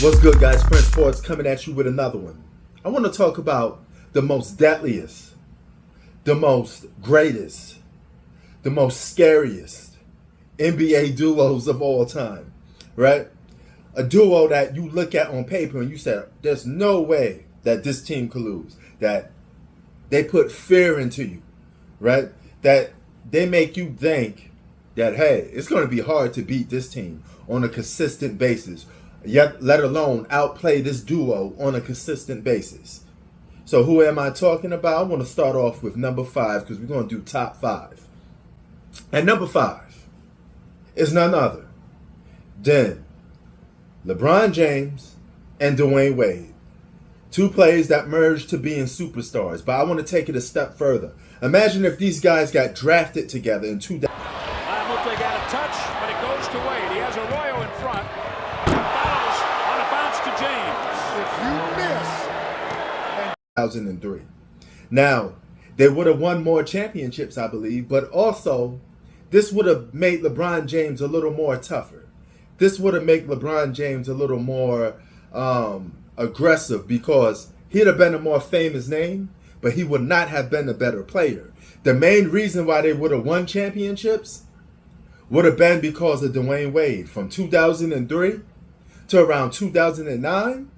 What's good, guys? Prince Sports coming at you with another one. I want to talk about the most deadliest, the most greatest, the most scariest NBA duos of all time, right? A duo that you look at on paper and you say, there's no way that this team could lose, that they put fear into you, right? That they make you think that, hey, it's going to be hard to beat this team on a consistent basis, yet let alone outplay this duo on a consistent basis. So who am I talking about? I want to start off with number 5 because we're going to do top 5. And number 5 is none other than LeBron James and Dwyane Wade. Two players that merged to being superstars. But I want to take it a step further. Imagine if these guys got drafted together in 2000. Hamilton got a touch, but it goes to Wade. He has Arroyo in front. Fouls on a bounce to James. If you miss. 2003. Now, they would have won more championships, I believe, but also this would have made LeBron James a little more tougher. This would have made LeBron James a little more aggressive because he'd have been a more famous name, but he would not have been a better player. The main reason why they would have won championships would have been because of Dwyane Wade. From 2003 to around 2009,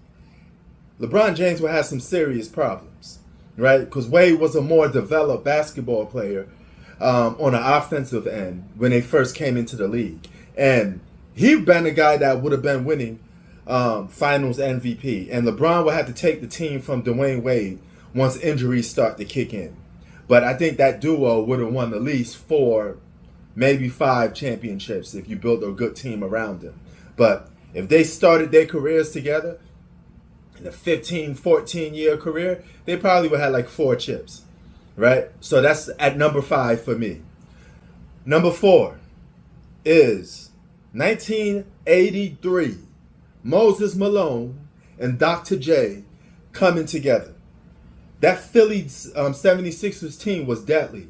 LeBron James would have some serious problems, right? Because Wade was a more developed basketball player on an offensive end when they first came into the league. And he'd been a guy that would have been winning finals MVP. And LeBron would have to take the team from Dwyane Wade once injuries start to kick in. But I think that duo would have won at least 4, maybe 5 championships if you built a good team around them. But if they started their careers together in a 15, 14-year career, they probably would have like 4 chips, right? So that's at number 5 for me. Number 4 is 1983. Moses Malone and Dr. J coming together. That Philly 76ers team was deadly.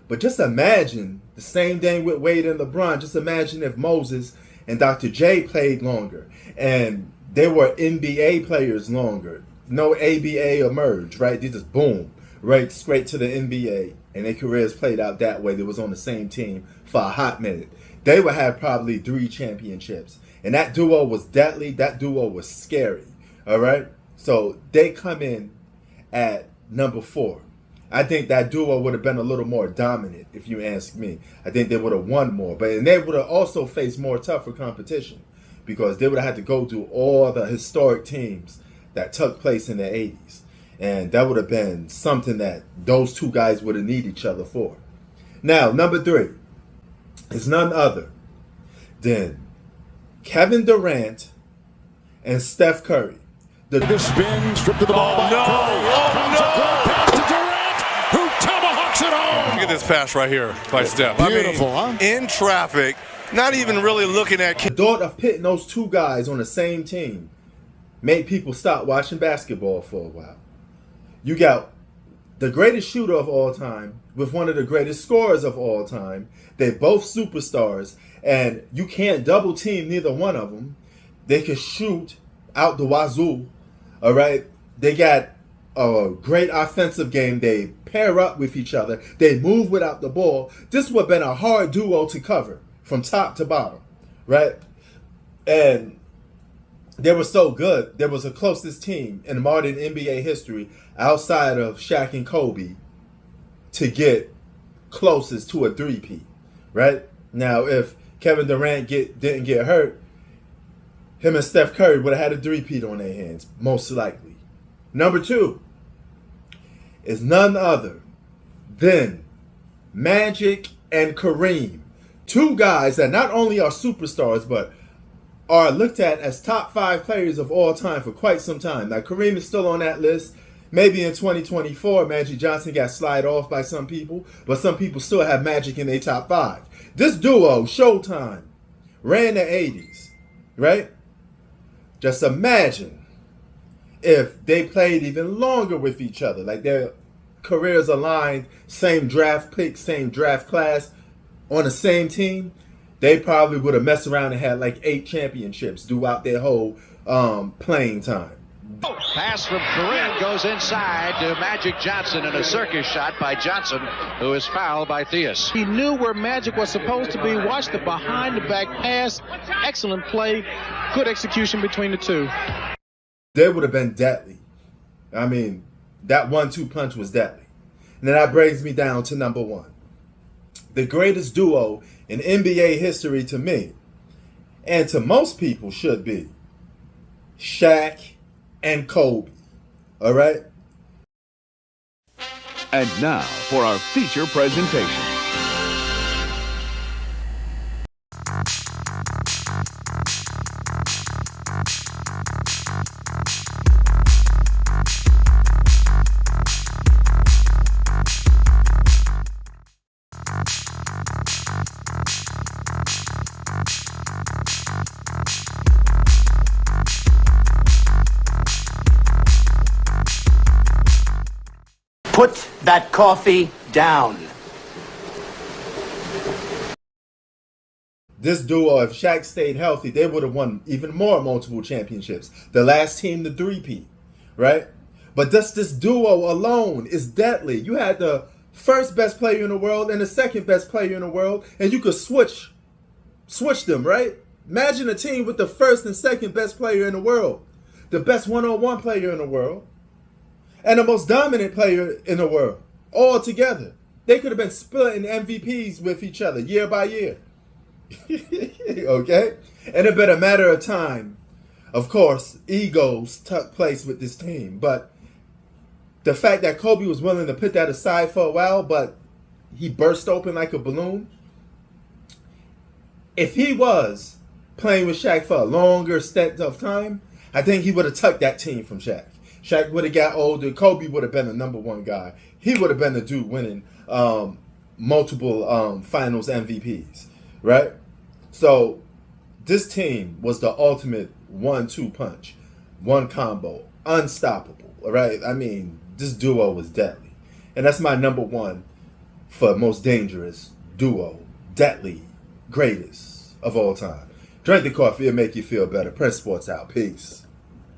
But just imagine the same thing with Wade and LeBron. Just imagine if Moses and Dr. J played longer and they were NBA players longer. No ABA emerged, right? They just boom, right straight to the NBA. And their careers played out that way. They was on the same team for a hot minute. They would have probably 3 championships. And that duo was deadly. That duo was scary. All right? So they come in at number 4. I think that duo would have been a little more dominant, if you ask me. I think they would have won more. And they would have also faced more tougher competition because they would have had to go through all the historic teams that took place in the 80s. And that would have been something that those two guys would have needed each other for. Now, number 3 is none other than Kevin Durant and Steph Curry. The spin, strip to the ball by Curry. Pass to Durant, who tomahawks it home. Look at this pass right here by Steph. Beautiful, huh? In traffic, not even really looking at. The thought of pitting those two guys on the same team made people stop watching basketball for a while. You got the greatest shooter of all time with one of the greatest scorers of all time. They're both superstars, and you can't double team neither one of them. They can shoot out the wazoo, all right? They got a great offensive game. They pair up with each other. They move without the ball. This would have been a hard duo to cover from top to bottom, right? And they were so good. There was the closest team in modern NBA history outside of Shaq and Kobe to get closest to a 3-peat, right? Now, if Kevin Durant didn't get hurt, him and Steph Curry would have had a 3-peat on their hands, most likely. Number 2 is none other than Magic and Kareem. Two guys that not only are superstars, but are looked at as top 5 players of all time for quite some time. Now, Kareem is still on that list. Maybe in 2024, Magic Johnson got slide off by some people, but some people still have Magic in their top 5. This duo, Showtime, ran the 80s, right? Just imagine if they played even longer with each other, like their careers aligned, same draft pick, same draft class, on the same team. They probably would have messed around and had like 8 championships throughout their whole playing time. Pass from Kareem goes inside to Magic Johnson, and a circus shot by Johnson, who is fouled by Theus. He knew where Magic was supposed to be. Watched the behind-the-back pass. Excellent play. Good execution between the two. They would have been deadly. I mean, that 1-2 punch was deadly. And then that brings me down to number one. The greatest duo in NBA history to me, and to most people should be, Shaq and Kobe. All right? And now for our feature presentation. Put that coffee down. This duo, if Shaq stayed healthy, they would have won even more multiple championships. The last team, the 3-peat, right? But just this duo alone is deadly. You had the first best player in the world and the second best player in the world, and you could switch them, right? Imagine a team with the first and second best player in the world, the best one-on-one player in the world, and the most dominant player in the world, all together. They could have been splitting MVPs with each other year by year. Okay? And it been a matter of time. Of course, egos took place with this team. But the fact that Kobe was willing to put that aside for a while, but he burst open like a balloon. If he was playing with Shaq for a longer stint of time, I think he would have tucked that team from Shaq. Shaq would have got older. Kobe would have been the number one guy. He would have been the dude winning multiple finals MVPs, right? So this team was the ultimate 1-2 punch, one combo, unstoppable, right? I mean, this duo was deadly. And that's my number one for most dangerous duo, deadly, greatest of all time. Drink the coffee, it'll make you feel better. Prince Sports out. Peace.